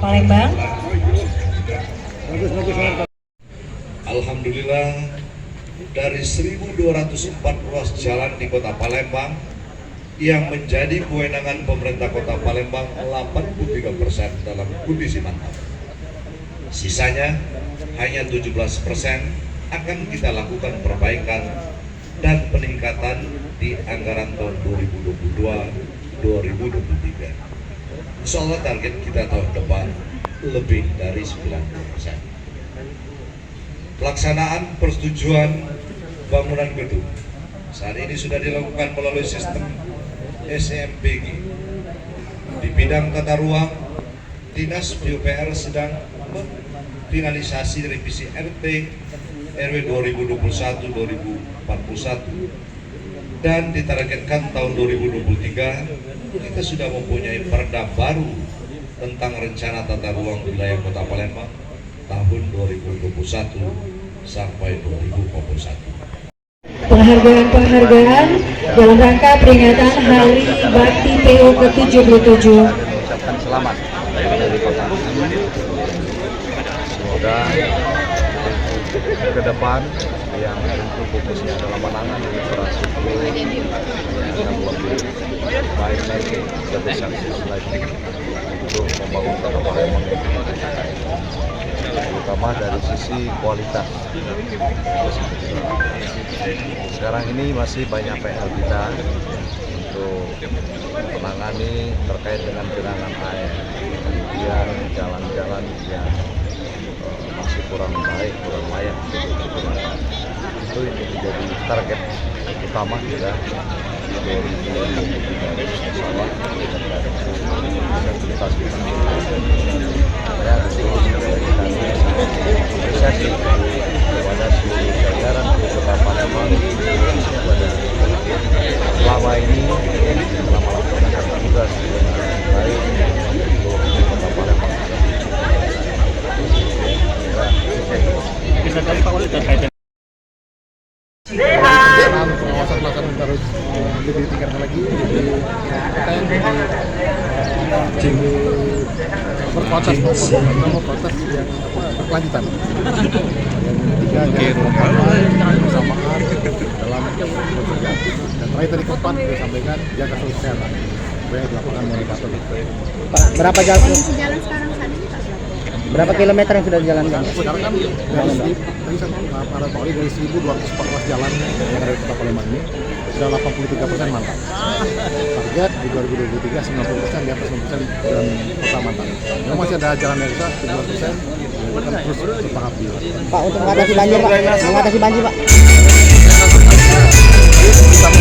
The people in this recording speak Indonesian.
Palembang. Alhamdulillah, dari 1.204 ruas jalan di Kota Palembang yang menjadi kewenangan pemerintah Kota Palembang 83% dalam kondisi mantap. Sisanya hanya 17% akan kita lakukan perbaikan dan peningkatan di anggaran tahun 2022-2023. Insya Allah target kita tahun depan lebih dari 90%. Pelaksanaan persetujuan bangunan gedung saat ini sudah dilakukan melalui sistem SMPG. Di bidang tata ruang, Dinas PUPR sedang finalisasi revisi RT RW 2021-2041 dan ditargetkan tahun 2023 kita sudah mempunyai perda baru tentang rencana tata ruang wilayah Kota Palembang tahun 2021 sampai 2021. Penghargaan dalam rangka peringatan Hari Bakti PU ke-77. Mengucapkan selamat dari kota. Semoga ke depan yang tentu fokusnya adalah menangani infrastruktur yang akan lebih baik lagi, lebih sukses lagi untuk membangun Kota Palembang terutama dari sisi kualitas. Sekarang ini masih banyak PR kita untuk menangani terkait dengan genangan air, kemudian jalan-jalan yang masih kurang baik, kurang layak untuk digunakan. Itu ini menjadi target utama kita 2023 bersama fasilitas kita. Ya, tentu apresiasi kepada seluruh jajaran Kota Palembang kepada selama ini telah melaksanakan tugas dengan baik untuk Kota Palembang. Bisa dari Pak Wali terkait pengawasan pelaksanaan harus lebih ditingkatkan lagi, berkualitas kualitas yang berkelanjutan. Yang ketiga bersamaan dalam bekerja. Dan terakhir tadi keempat disampaikan jaga kesehatan supaya dilakukan monitoring. Pak, berapa jalan? Kondisi jalan sekarang saat ini Pak? Berapa kilometer yang sudah dijalankan? Sekarang kan dari para Pak dari 1.214 jalan yang ada di Kota Palembang ini sudah 83% mantap. Target di 2023 90%, di atas 90% dan kota mantap. Memang masih ada jalan yang bisa 17%, akan terus bertahap. Pak, untuk mengatasi banjir Pak, mengatasi banjir Pak. Kita